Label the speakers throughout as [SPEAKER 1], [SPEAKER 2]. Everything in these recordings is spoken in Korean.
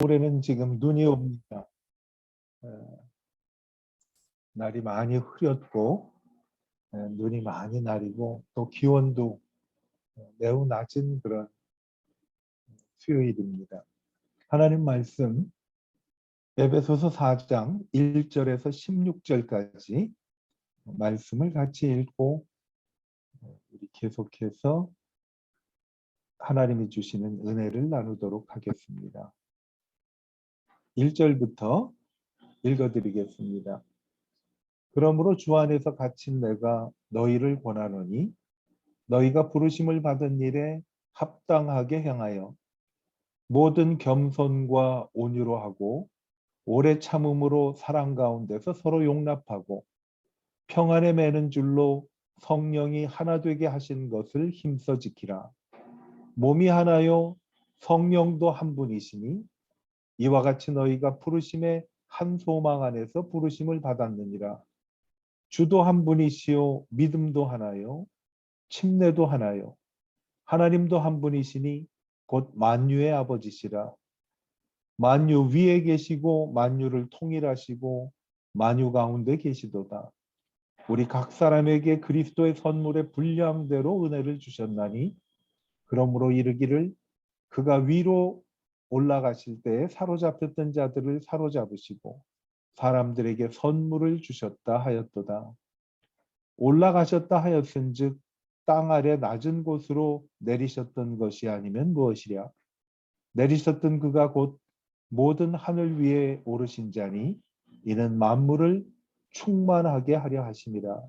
[SPEAKER 1] 올해는 지금 눈이 옵니다. 날이 많이 흐렸고 눈이 많이 내리고 또 기온도 매우 낮은 그런 수요일입니다. 하나님 말씀 에베소서 4장 1절에서 16절까지 말씀을 같이 읽고 우리 계속해서 하나님이 주시는 은혜를 나누도록 하겠습니다. 1절부터 읽어드리겠습니다. 그러므로 주 안에서 갇힌 내가 너희를 권하노니 너희가 부르심을 받은 일에 합당하게 행하여 모든 겸손과 온유로 하고 오래 참음으로 사랑 가운데서 서로 용납하고 평안에 매는 줄로 성령이 하나 되게 하신 것을 힘써 지키라. 몸이 하나요 성령도 한 분이시니 이와 같이 너희가 부르심의 한 소망 안에서 부르심을 받았느니라. 주도 한 분이시요 믿음도 하나요 침례도 하나요 하나님도 한 분이시니 곧 만유의 아버지시라. 만유 위에 계시고 만유를 통일하시고 만유 가운데 계시도다. 우리 각 사람에게 그리스도의 선물의 분량대로 은혜를 주셨나니 그러므로 이르기를 그가 위로 올라가실 때에 사로잡혔던 자들을 사로잡으시고 사람들에게 선물을 주셨다 하였도다. 올라가셨다 하였은즉 땅 아래 낮은 곳으로 내리셨던 것이 아니면 무엇이랴. 내리셨던 그가 곧 모든 하늘 위에 오르신 자니 이는 만물을 충만하게 하려 하심이라.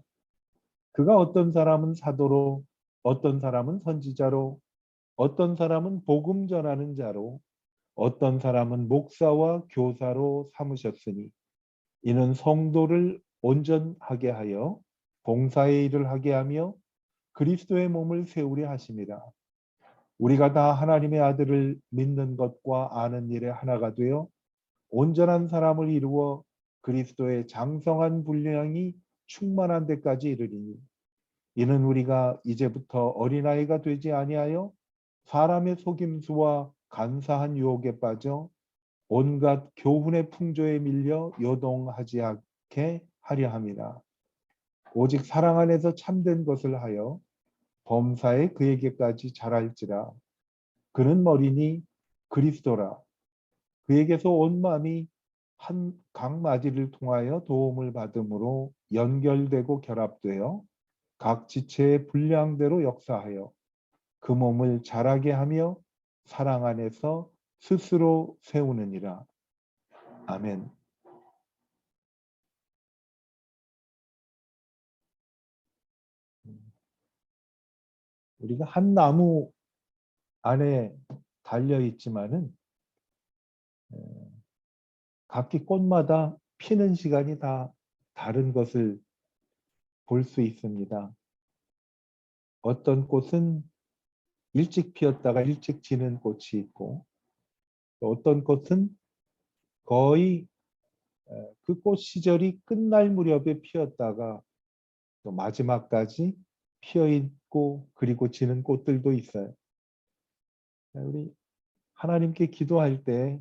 [SPEAKER 1] 그가 어떤 사람은 사도로 어떤 사람은 선지자로 어떤 사람은 복음 전하는 자로 어떤 사람은 목사와 교사로 삼으셨으니 이는 성도를 온전하게 하여 봉사의 일을 하게 하며 그리스도의 몸을 세우려 하심이라. 우리가 다 하나님의 아들을 믿는 것과 아는 일에 하나가 되어 온전한 사람을 이루어 그리스도의 장성한 분량이 충만한 데까지 이르리니 이는 우리가 이제부터 어린아이가 되지 아니하여 사람의 속임수와 간사한 유혹에 빠져 온갖 교훈의 풍조에 밀려 요동하지 않게 하려 함이라. 오직 사랑 안에서 참된 것을 하여 범사에 그에게까지 자랄지라. 그는 머리니 그리스도라. 그에게서 온 마음이 한 각마디를 통하여 도움을 받음으로 연결되고 결합되어 각 지체의 분량대로 역사하여 그 몸을 자라게 하며 사랑 안에서 스스로 세우느니라. 아멘. 우리가 한 나무 안에 달려 있지만은 각기 꽃마다 피는 시간이 다 다른 것을 볼 수 있습니다. 어떤 꽃은 일찍 피었다가 일찍 지는 꽃이 있고 또 어떤 꽃은 거의 그 꽃 시절이 끝날 무렵에 피었다가 또 마지막까지 피어 있고 그리고 지는 꽃들도 있어요. 우리 하나님께 기도할 때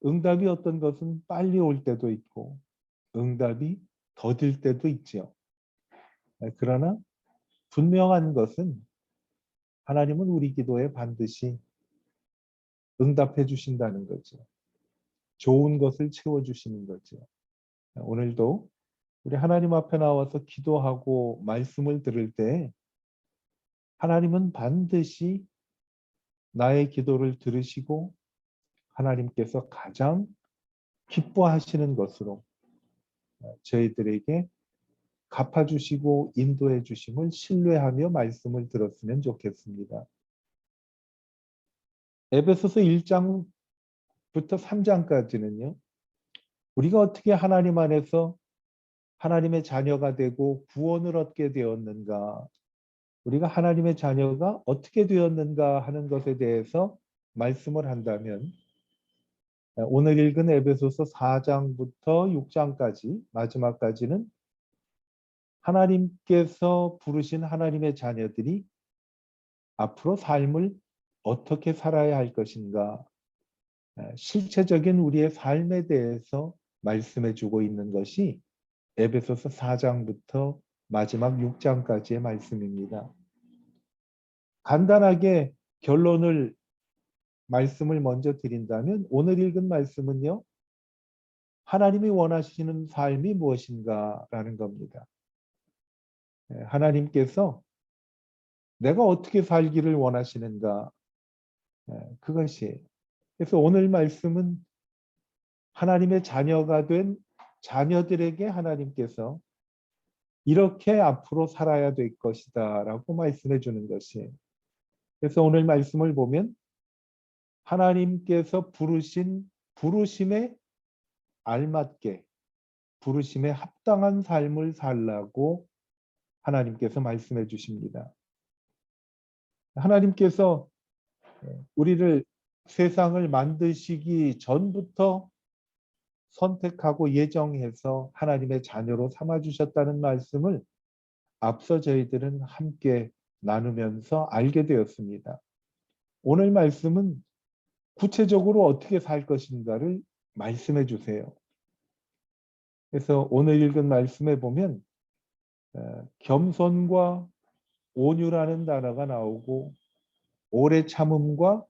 [SPEAKER 1] 응답이 어떤 것은 빨리 올 때도 있고 응답이 더딜 때도 있죠. 그러나 분명한 것은 하나님은 우리 기도에 반드시 응답해 주신다는 거죠. 좋은 것을 채워주시는 거죠. 오늘도 우리 하나님 앞에 나와서 기도하고 말씀을 들을 때 하나님은 반드시 나의 기도를 들으시고 하나님께서 가장 기뻐하시는 것으로 저희들에게 갚아주시고 인도해 주심을 신뢰하며 말씀을 들었으면 좋겠습니다. 에베소서 1장부터 3장까지는요. 우리가 어떻게 하나님 안에서 하나님의 자녀가 되고 구원을 얻게 되었는가, 우리가 하나님의 자녀가 어떻게 되었는가 하는 것에 대해서 말씀을 한다면 오늘 읽은 에베소서 4장부터 6장까지 마지막까지는 하나님께서 부르신 하나님의 자녀들이 앞으로 삶을 어떻게 살아야 할 것인가, 실체적인 우리의 삶에 대해서 말씀해 주고 있는 것이 에베소서 4장부터 마지막 6장까지의 말씀입니다. 간단하게 결론을 말씀을 먼저 드린다면 오늘 읽은 말씀은요. 하나님이 원하시는 삶이 무엇인가라는 겁니다. 하나님께서 내가 어떻게 살기를 원하시는가 그것이 그래서 오늘 말씀은 하나님의 자녀가 된 자녀들에게 하나님께서 이렇게 앞으로 살아야 될 것이다 라고 말씀해 주는 것이 그래서 오늘 말씀을 보면 하나님께서 부르신 부르심에 알맞게 부르심에 합당한 삶을 살라고 하나님께서 말씀해 주십니다. 하나님께서 우리를 세상을 만드시기 전부터 선택하고 예정해서 하나님의 자녀로 삼아주셨다는 말씀을 앞서 저희들은 함께 나누면서 알게 되었습니다. 오늘 말씀은 구체적으로 어떻게 살 것인가를 말씀해 주세요. 그래서 오늘 읽은 말씀에 보면 겸손과 온유라는 단어가 나오고 오래 참음과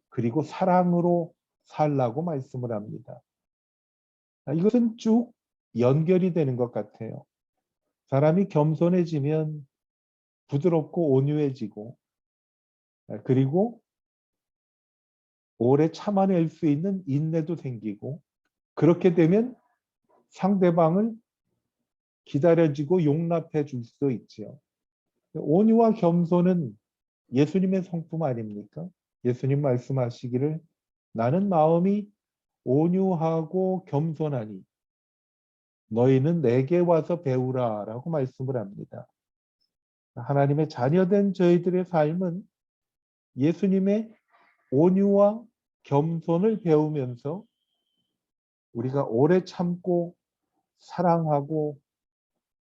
[SPEAKER 1] 그리고 사랑으로 살라고 말씀을 합니다. 이것은 쭉 연결이 되는 것 같아요. 사람이 겸손해지면 부드럽고 온유해지고 그리고 오래 참아낼 수 있는 인내도 생기고 그렇게 되면 상대방을 기다려주고 용납해 줄 수 있지요. 온유와 겸손은 예수님의 성품 아닙니까? 예수님 말씀하시기를 나는 마음이 온유하고 겸손하니 너희는 내게 와서 배우라 라고 말씀을 합니다. 하나님의 자녀된 저희들의 삶은 예수님의 온유와 겸손을 배우면서 우리가 오래 참고 사랑하고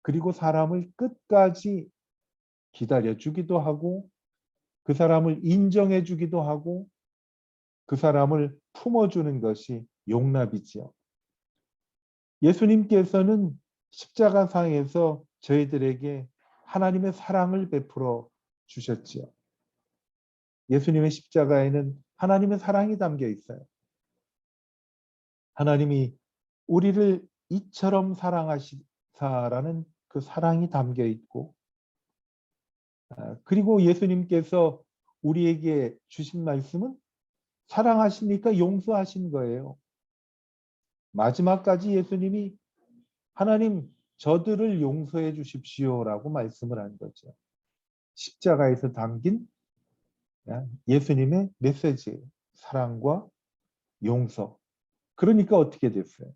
[SPEAKER 1] 그리고 사람을 끝까지 기다려주기도 하고 그 사람을 인정해주기도 하고 그 사람을 품어주는 것이 용납이지요. 예수님께서는 십자가상에서 저희들에게 하나님의 사랑을 베풀어 주셨지요. 예수님의 십자가에는 하나님의 사랑이 담겨 있어요. 하나님이 우리를 이처럼 사랑하시사라는 그 사랑이 담겨 있고 그리고 예수님께서 우리에게 주신 말씀은 사랑하시니까 용서하신 거예요. 마지막까지 예수님이 하나님 저들을 용서해 주십시오라고 말씀을 한 거죠. 십자가에서 담긴 예수님의 메시지, 사랑과 용서. 그러니까 어떻게 됐어요?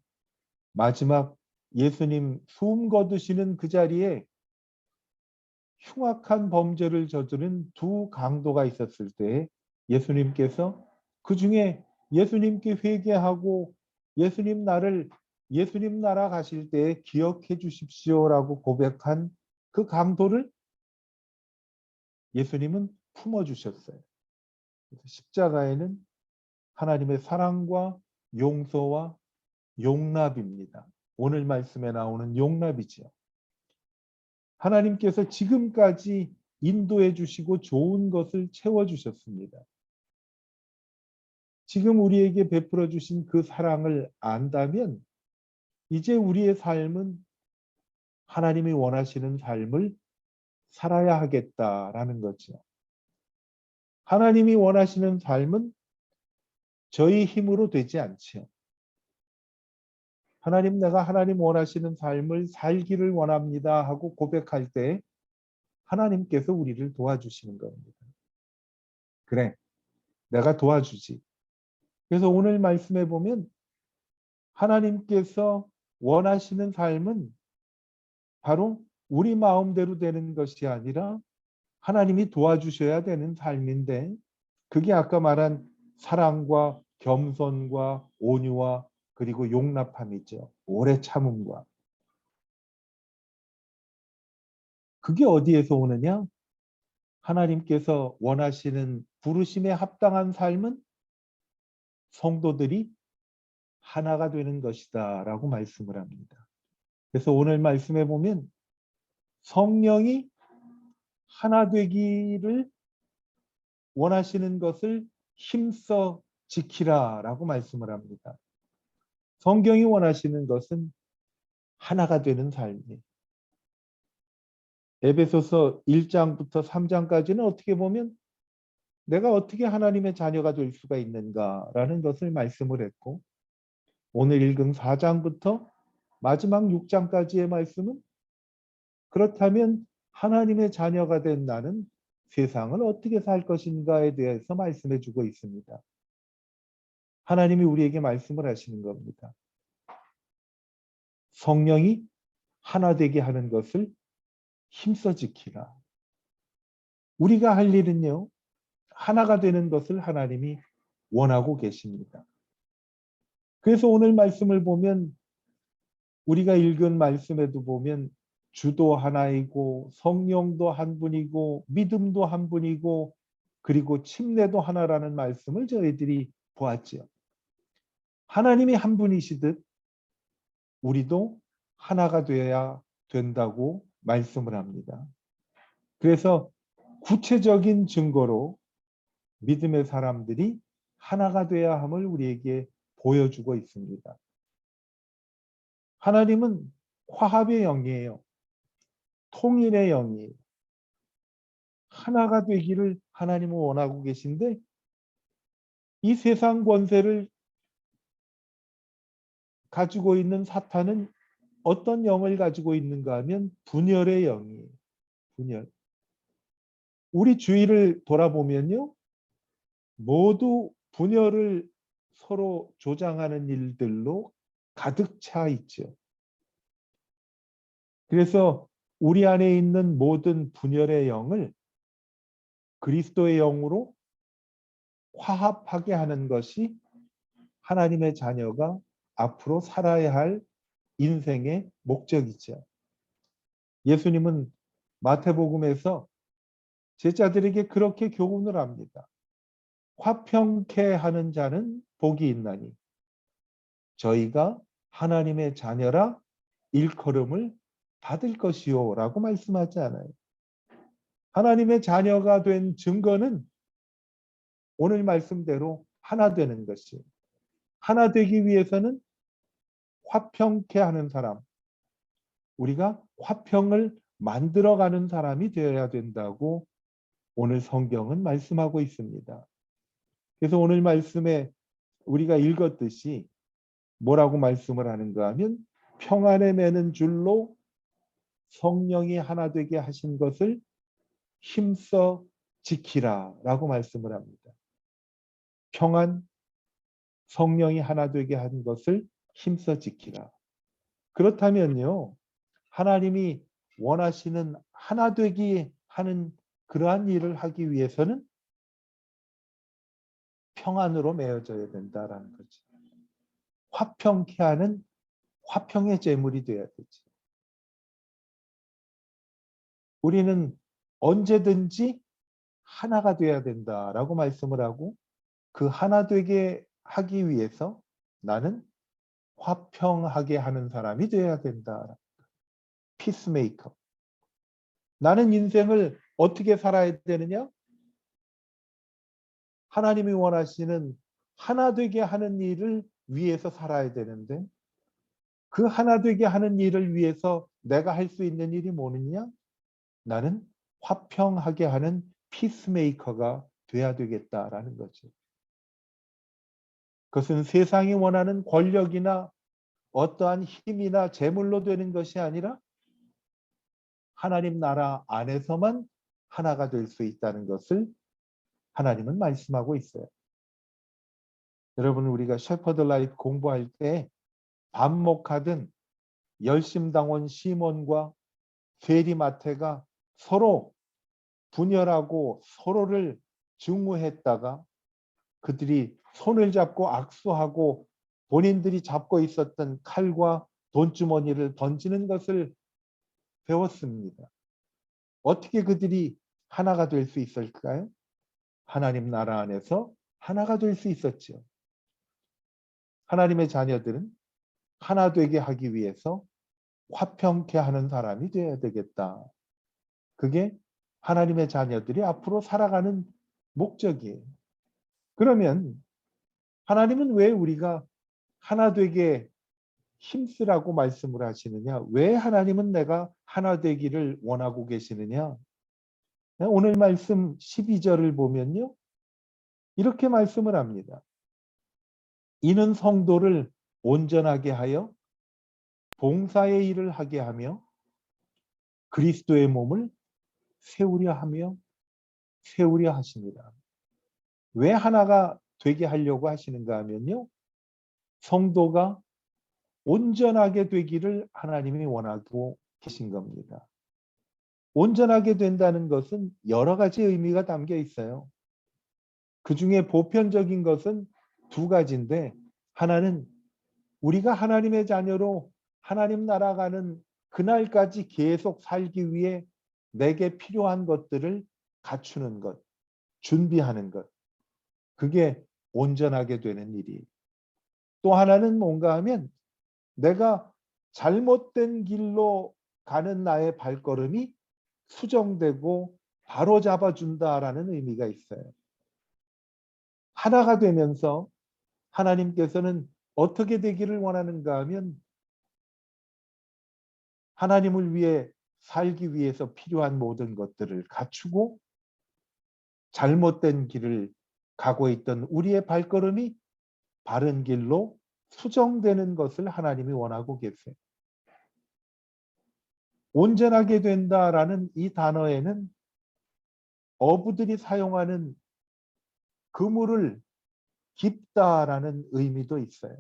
[SPEAKER 1] 마지막 예수님 숨 거두시는 그 자리에 흉악한 범죄를 저지른 두 강도가 있었을 때 예수님께서 그 중에 예수님께 회개하고 예수님 나라 가실 때 기억해 주십시오라고 고백한 그 강도를 예수님은 품어주셨어요. 십자가에는 하나님의 사랑과 용서와 용납입니다. 오늘 말씀에 나오는 용납이지요. 하나님께서 지금까지 인도해 주시고 좋은 것을 채워주셨습니다. 지금 우리에게 베풀어 주신 그 사랑을 안다면 이제 우리의 삶은 하나님이 원하시는 삶을 살아야 하겠다라는 거죠. 하나님이 원하시는 삶은 저희 힘으로 되지 않지요. 하나님 내가 하나님 원하시는 삶을 살기를 원합니다 하고 고백할 때 하나님께서 우리를 도와주시는 겁니다. 그래, 내가 도와주지. 그래서 오늘 말씀에 보면 하나님께서 원하시는 삶은 바로 우리 마음대로 되는 것이 아니라 하나님이 도와주셔야 되는 삶인데 그게 아까 말한 사랑과 겸손과 온유와 그리고 용납함이죠. 오래 참음과. 그게 어디에서 오느냐? 하나님께서 원하시는 부르심에 합당한 삶은 성도들이 하나가 되는 것이다 라고 말씀을 합니다. 그래서 오늘 말씀에 보면 성령이 하나 되기를 원하시는 것을 힘써 지키라 라고 말씀을 합니다. 성경이 원하시는 것은 하나가 되는 삶이에요. 에베소서 1장부터 3장까지는 어떻게 보면 내가 어떻게 하나님의 자녀가 될 수가 있는가라는 것을 말씀을 했고, 오늘 읽은 4장부터 마지막 6장까지의 말씀은 그렇다면 하나님의 자녀가 된 나는 세상을 어떻게 살 것인가에 대해서 말씀해 주고 있습니다. 하나님이 우리에게 말씀을 하시는 겁니다. 성령이 하나 되게 하는 것을 힘써 지키라. 우리가 할 일은요, 하나가 되는 것을 하나님이 원하고 계십니다. 그래서 오늘 말씀을 보면 우리가 읽은 말씀에도 보면 주도 하나이고 성령도 한 분이고 믿음도 한 분이고 그리고 침례도 하나라는 말씀을 저희들이 보았지요. 하나님이 한 분이시듯 우리도 하나가 되어야 된다고 말씀을 합니다. 그래서 구체적인 증거로 믿음의 사람들이 하나가 되어야 함을 우리에게 보여주고 있습니다. 하나님은 화합의 영이에요. 통일의 영이에요. 하나가 되기를 하나님은 원하고 계신데 이 세상 권세를 가지고 있는 사탄은 어떤 영을 가지고 있는가 하면 분열의 영이에요. 분열. 우리 주위를 돌아보면요. 모두 분열을 서로 조장하는 일들로 가득 차 있죠. 그래서 우리 안에 있는 모든 분열의 영을 그리스도의 영으로 화합하게 하는 것이 하나님의 자녀가 앞으로 살아야 할 인생의 목적이죠. 예수님은 마태복음에서 제자들에게 그렇게 교훈을 합니다. 화평케 하는 자는 복이 있나니 저희가 하나님의 자녀라 일컬음을 받을 것이요 라고 말씀하지 않아요. 하나님의 자녀가 된 증거는 오늘 말씀대로 하나 되는 것이에요. 하나 되기 위해서는 화평케 하는 사람, 우리가 화평을 만들어가는 사람이 되어야 된다고 오늘 성경은 말씀하고 있습니다. 그래서 오늘 말씀에 우리가 읽었듯이 뭐라고 말씀을 하는가 하면 평안에 매는 줄로 성령이 하나 되게 하신 것을 힘써 지키라 라고 말씀을 합니다. 평안, 성령이 하나 되게 한 것을 힘써 지키라. 그렇다면요, 하나님이 원하시는 하나 되게 하는 그러한 일을 하기 위해서는 평안으로 맺어져야 된다라는 거죠. 화평케 하는 화평의 제물이 되어야 되죠. 우리는 언제든지 하나가 되어야 된다라고 말씀을 하고 그 하나 되게 하기 위해서 나는 화평하게 하는 사람이 되어야 된다. 피스메이커. 나는 인생을 어떻게 살아야 되느냐? 하나님이 원하시는 하나 되게 하는 일을 위해서 살아야 되는데 그 하나 되게 하는 일을 위해서 내가 할 수 있는 일이 뭐느냐? 나는 화평하게 하는 피스메이커가 돼야 되겠다라는 거죠. 그것은 세상이 원하는 권력이나 어떠한 힘이나 재물로 되는 것이 아니라 하나님 나라 안에서만 하나가 될 수 있다는 것을 하나님은 말씀하고 있어요. 여러분 우리가 셰퍼드 라이프 공부할 때 반목하던 열심당원 시몬과 세리마태가 서로 분열하고 서로를 증오했다가 그들이 손을 잡고 악수하고 본인들이 잡고 있었던 칼과 돈주머니를 던지는 것을 배웠습니다. 어떻게 그들이 하나가 될 수 있을까요? 하나님 나라 안에서 하나가 될 수 있었죠. 하나님의 자녀들은 하나 되게 하기 위해서 화평케 하는 사람이 되어야 되겠다. 그게 하나님의 자녀들이 앞으로 살아가는 목적이에요. 그러면 하나님은 왜 우리가 하나 되게 힘쓰라고 말씀을 하시느냐? 왜 하나님은 내가 하나 되기를 원하고 계시느냐? 오늘 말씀 12절을 보면요. 이렇게 말씀을 합니다. 이는 성도를 온전하게 하여 봉사의 일을 하게 하며 그리스도의 몸을 세우려 하십니다. 왜 하나가 되게 하려고 하시는가 하면요. 성도가 온전하게 되기를 하나님이 원하고 계신 겁니다. 온전하게 된다는 것은 여러 가지 의미가 담겨 있어요. 그 중에 보편적인 것은 두 가지인데 하나는 우리가 하나님의 자녀로 하나님 나라 가는 그날까지 계속 살기 위해 내게 필요한 것들을 갖추는 것, 준비하는 것. 그게 온전하게 되는 일이에요. 또 하나는 뭔가 하면 내가 잘못된 길로 가는 나의 발걸음이 수정되고 바로잡아준다라는 의미가 있어요. 하나가 되면서 하나님께서는 어떻게 되기를 원하는가 하면 하나님을 위해 살기 위해서 필요한 모든 것들을 갖추고 잘못된 길을 가고 있던 우리의 발걸음이 바른 길로 수정되는 것을 하나님이 원하고 계세요. 온전하게 된다라는 이 단어에는 어부들이 사용하는 그물을 깁다라는 의미도 있어요.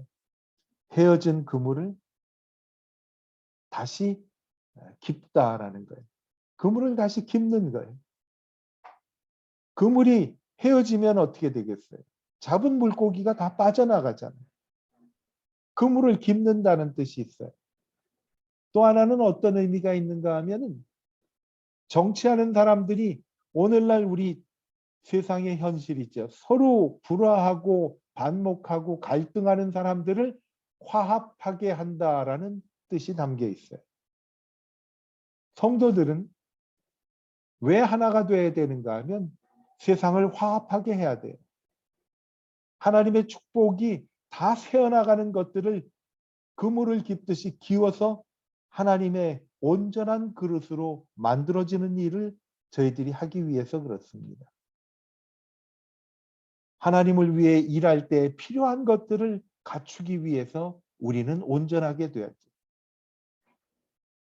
[SPEAKER 1] 헤어진 그물을 다시 깁다라는 거예요. 그물을 다시 깁는 거예요. 그물이 헤어지면 어떻게 되겠어요? 잡은 물고기가 다 빠져나가잖아요. 그물을 깁는다는 뜻이 있어요. 또 하나는 어떤 의미가 있는가 하면은 정치하는 사람들이 오늘날 우리 세상의 현실이죠. 서로 불화하고 반목하고 갈등하는 사람들을 화합하게 한다라는 뜻이 담겨 있어요. 성도들은 왜 하나가 돼야 되는가 하면 세상을 화합하게 해야 돼요. 하나님의 축복이 다 새어나가는 것들을 그물을 깁듯이 기워서 하나님의 온전한 그릇으로 만들어지는 일을 저희들이 하기 위해서 그렇습니다. 하나님을 위해 일할 때 필요한 것들을 갖추기 위해서 우리는 온전하게 돼야죠.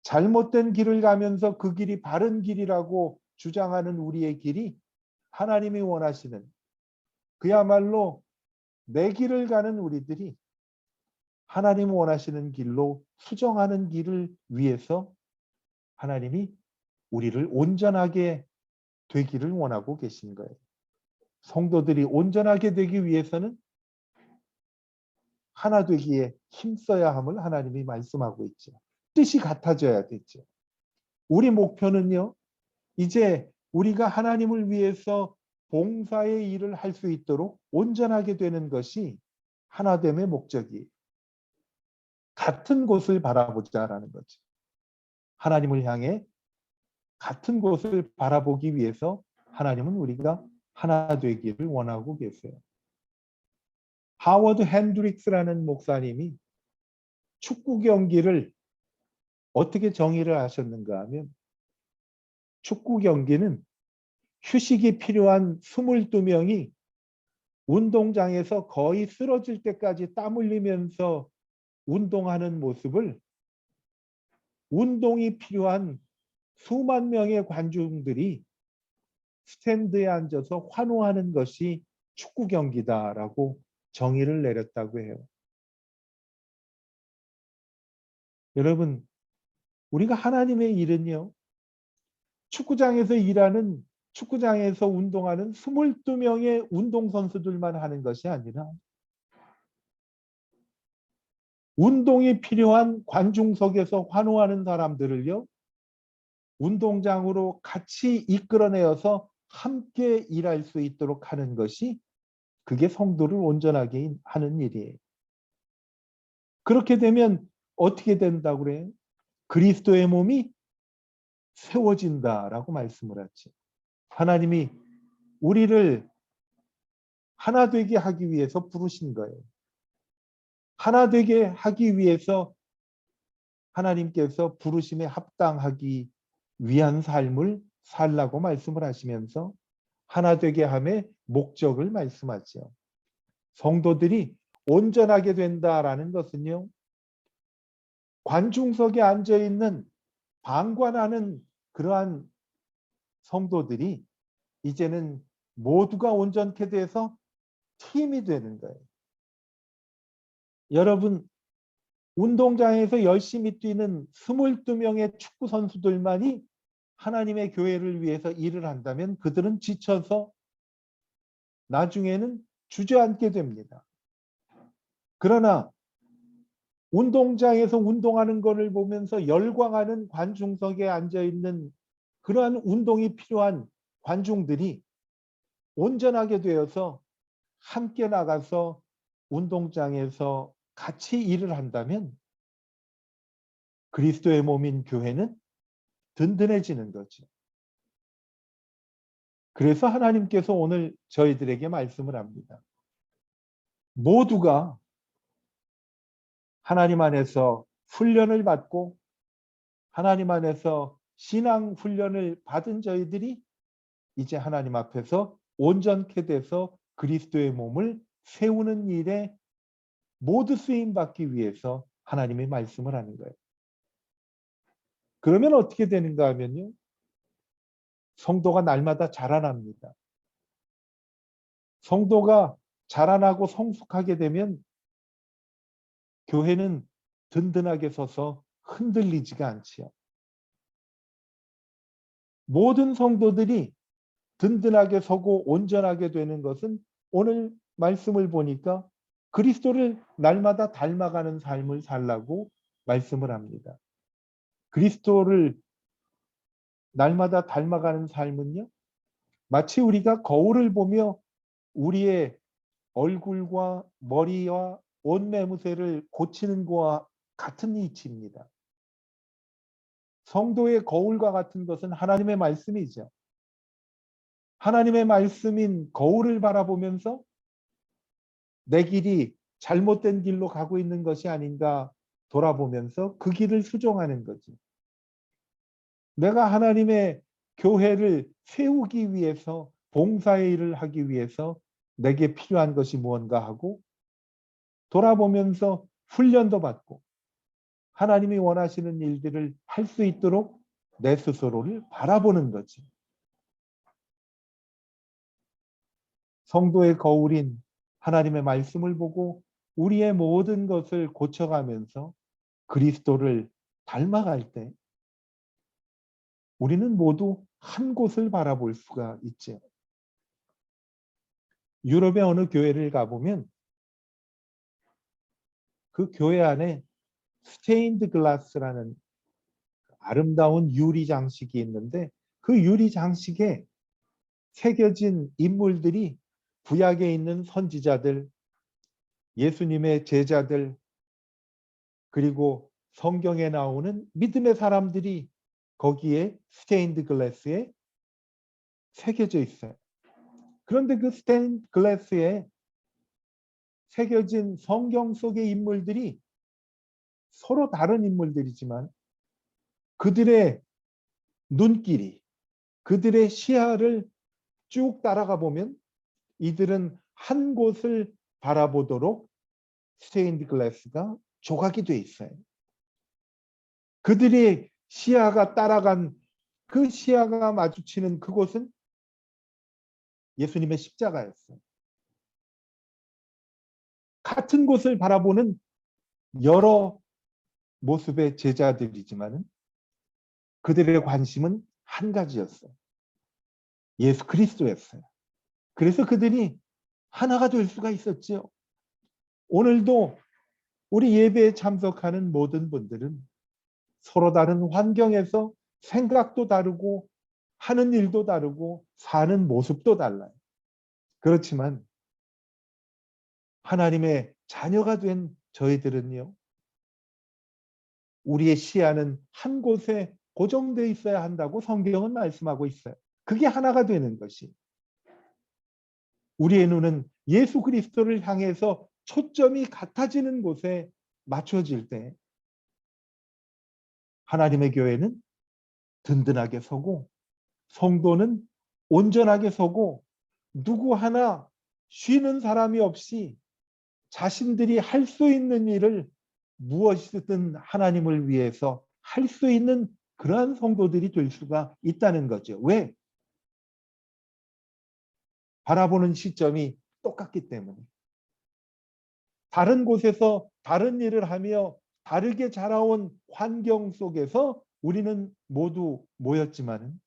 [SPEAKER 1] 잘못된 길을 가면서 그 길이 바른 길이라고 주장하는 우리의 길이 하나님이 원하시는 그야말로 내 길을 가는 우리들이 하나님이 원하시는 길로 수정하는 길을 위해서 하나님이 우리를 온전하게 되기를 원하고 계신 거예요. 성도들이 온전하게 되기 위해서는 하나 되기에 힘써야 함을 하나님이 말씀하고 있죠. 뜻이 같아져야 되죠. 우리 목표는요. 이제 우리가 하나님을 위해서 봉사의 일을 할 수 있도록 온전하게 되는 것이 하나됨의 목적이에요. 같은 곳을 바라보자라는 거죠. 하나님을 향해 같은 곳을 바라보기 위해서 하나님은 우리가 하나 되기를 원하고 계세요. 하워드 핸드릭스라는 목사님이 축구 경기를 어떻게 정의를 하셨는가 하면 축구 경기는 휴식이 필요한 22명이 운동장에서 거의 쓰러질 때까지 땀 흘리면서 운동하는 모습을 운동이 필요한 수만 명의 관중들이 스탠드에 앉아서 환호하는 것이 축구 경기다라고 정의를 내렸다고 해요. 여러분, 우리가 하나님의 일은요. 축구장에서 운동하는 22명의 운동선수들만 하는 것이 아니라 운동이 필요한 관중석에서 환호하는 사람들을요. 운동장으로 같이 이끌어내어서 함께 일할 수 있도록 하는 것이 그게 성도를 온전하게 하는 일이에요. 그렇게 되면 어떻게 된다고 그래요? 그리스도의 몸이 세워진다라고 말씀을 하죠. 하나님이 우리를 하나 되게 하기 위해서 부르신 거예요. 하나 되게 하기 위해서 하나님께서 부르심에 합당하기 위한 삶을 살라고 말씀을 하시면서 하나 되게 함의 목적을 말씀하죠. 성도들이 온전하게 된다라는 것은요, 관중석에 앉아 있는 방관하는 그러한 성도들이 이제는 모두가 온전케 돼서 팀이 되는 거예요. 여러분, 운동장에서 열심히 뛰는 22명의 축구 선수들만이 하나님의 교회를 위해서 일을 한다면 그들은 지쳐서 나중에는 주저앉게 됩니다. 그러나 운동장에서 운동하는 것을 보면서 열광하는 관중석에 앉아 있는 그러한 운동이 필요한 관중들이 온전하게 되어서 함께 나가서 운동장에서 같이 일을 한다면 그리스도의 몸인 교회는 든든해지는 거죠. 그래서 하나님께서 오늘 저희들에게 말씀을 합니다. 모두가 하나님 안에서 훈련을 받고 하나님 안에서 신앙 훈련을 받은 저희들이 이제 하나님 앞에서 온전케 돼서 그리스도의 몸을 세우는 일에 모두 쓰임받기 위해서 하나님의 말씀을 하는 거예요. 그러면 어떻게 되는가 하면요. 성도가 날마다 자라납니다. 성도가 자라나고 성숙하게 되면 교회는 든든하게 서서 흔들리지가 않지요. 모든 성도들이 든든하게 서고 온전하게 되는 것은 오늘 말씀을 보니까 그리스도를 날마다 닮아가는 삶을 살라고 말씀을 합니다. 그리스도를 날마다 닮아가는 삶은요. 마치 우리가 거울을 보며 우리의 얼굴과 머리와 옷매무새를 고치는 것과 같은 이치입니다. 성도의 거울과 같은 것은 하나님의 말씀이죠. 하나님의 말씀인 거울을 바라보면서 내 길이 잘못된 길로 가고 있는 것이 아닌가 돌아보면서 그 길을 수정하는 거지. 내가 하나님의 교회를 세우기 위해서 봉사의 일을 하기 위해서 내게 필요한 것이 무언가 하고 돌아보면서 훈련도 받고 하나님이 원하시는 일들을 할 수 있도록 내 스스로를 바라보는 거지. 성도의 거울인 하나님의 말씀을 보고 우리의 모든 것을 고쳐가면서 그리스도를 닮아갈 때 우리는 모두 한 곳을 바라볼 수가 있죠. 유럽의 어느 교회를 가보면 그 교회 안에 스테인드 글라스라는 아름다운 유리 장식이 있는데 그 유리 장식에 새겨진 인물들이 구약에 있는 선지자들, 예수님의 제자들, 그리고 성경에 나오는 믿음의 사람들이 거기에 스테인드 글라스에 새겨져 있어요. 그런데 그 스테인드 글라스에 새겨진 성경 속의 인물들이 서로 다른 인물들이지만 그들의 눈길이, 그들의 시야를 쭉 따라가 보면 이들은 한 곳을 바라보도록 스테인드 글라스가 조각이 돼 있어요. 그들의 시야가 따라간 그 시야가 마주치는 그곳은 예수님의 십자가였어요. 같은 곳을 바라보는 여러 모습의 제자들이지만 그들의 관심은 한 가지였어요. 예수 그리스도였어요. 그래서 그들이 하나가 될 수가 있었죠. 오늘도 우리 예배에 참석하는 모든 분들은 서로 다른 환경에서 생각도 다르고 하는 일도 다르고 사는 모습도 달라요. 그렇지만 하나님의 자녀가 된 저희들은요. 우리의 시야는 한 곳에 고정되어 있어야 한다고 성경은 말씀하고 있어요. 그게 하나가 되는 것이, 우리의 눈은 예수 그리스도를 향해서 초점이 같아지는 곳에 맞춰질 때 하나님의 교회는 든든하게 서고, 성도는 온전하게 서고, 누구 하나 쉬는 사람이 없이 자신들이 할 수 있는 일을 무엇이든 하나님을 위해서 할 수 있는 그러한 성도들이 될 수가 있다는 거죠. 왜? 바라보는 시점이 똑같기 때문에. 다른 곳에서 다른 일을 하며 다르게 자라온 환경 속에서 우리는 모두 모였지만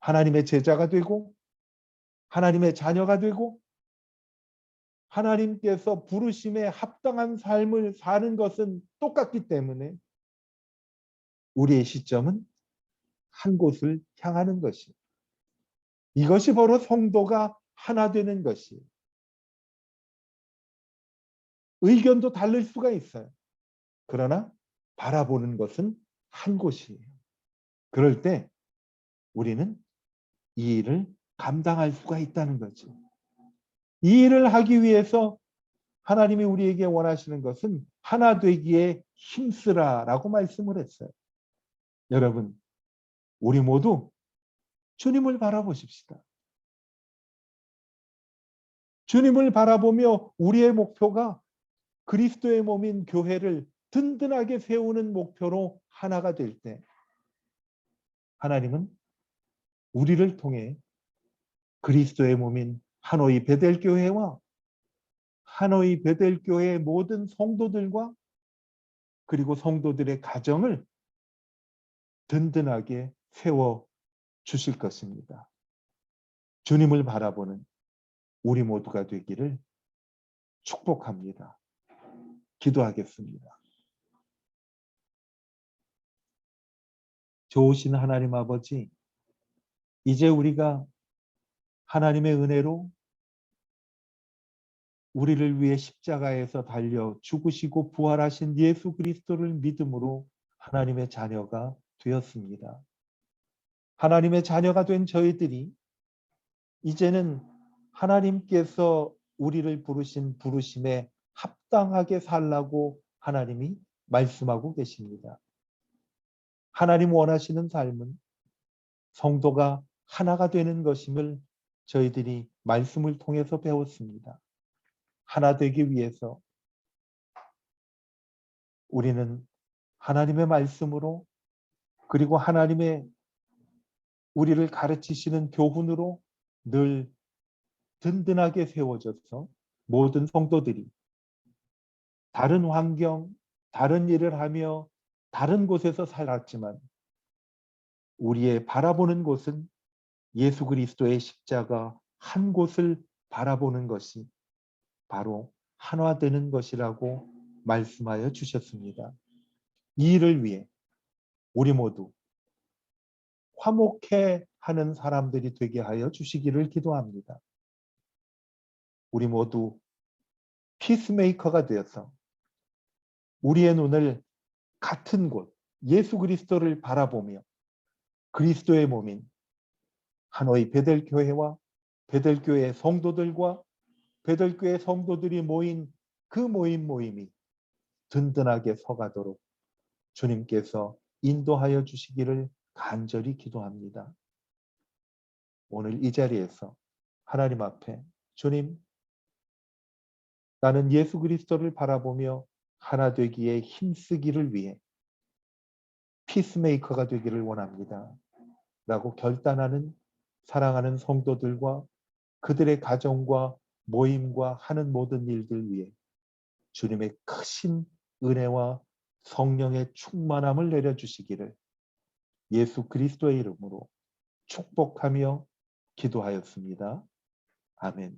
[SPEAKER 1] 하나님의 제자가 되고 하나님의 자녀가 되고 하나님께서 부르심에 합당한 삶을 사는 것은 똑같기 때문에 우리의 시점은 한 곳을 향하는 것이, 이것이 바로 성도가 하나 되는 것이. 의견도 다를 수가 있어요. 그러나 바라보는 것은 한 곳이에요. 그럴 때 우리는 이 일을 감당할 수가 있다는 거죠. 이 일을 하기 위해서 하나님이 우리에게 원하시는 것은 하나 되기에 힘쓰라라고 말씀을 했어요. 여러분, 우리 모두 주님을 바라보십시다. 주님을 바라보며 우리의 목표가 그리스도의 몸인 교회를 든든하게 세우는 목표로 하나가 될 때 하나님은 우리를 통해 그리스도의 몸인 하노이 베델교회와 하노이 베델교회의 모든 성도들과 그리고 성도들의 가정을 든든하게 세워 주실 것입니다. 주님을 바라보는 우리 모두가 되기를 축복합니다. 기도하겠습니다. 좋으신 하나님 아버지, 이제 우리가 하나님의 은혜로 우리를 위해 십자가에서 달려 죽으시고 부활하신 예수 그리스도를 믿음으로 하나님의 자녀가 되었습니다. 하나님의 자녀가 된 저희들이 이제는 하나님께서 우리를 부르신 부르심에 합당하게 살라고 하나님이 말씀하고 계십니다. 하나님 원하시는 삶은 성도가 하나가 되는 것임을 저희들이 말씀을 통해서 배웠습니다. 하나 되기 위해서 우리는 하나님의 말씀으로 그리고 하나님의 우리를 가르치시는 교훈으로 늘 든든하게 세워져서 모든 성도들이 다른 환경, 다른 일을 하며 다른 곳에서 살았지만 우리의 바라보는 곳은 예수 그리스도의 십자가 한 곳을 바라보는 것이 바로 하나되는 것이라고 말씀하여 주셨습니다. 이 일을 위해 우리 모두 화목해 하는 사람들이 되게 하여 주시기를 기도합니다. 우리 모두 피스메이커가 되어서 우리의 눈을 같은 곳 예수 그리스도를 바라보며 그리스도의 몸인 하노이 베델교회와 베델교회 성도들과 베델교회 성도들이 모인 그 모임이 든든하게 서가도록 주님께서 인도하여 주시기를 간절히 기도합니다. 오늘 이 자리에서 하나님 앞에 주님, 나는 예수 그리스도를 바라보며 하나 되기에 힘쓰기를 위해 피스메이커가 되기를 원합니다. 라고 결단하는 사랑하는 성도들과 그들의 가정과 모임과 하는 모든 일들 위해 주님의 크신 은혜와 성령의 충만함을 내려주시기를 예수 그리스도의 이름으로 축복하며 기도하였습니다. 아멘.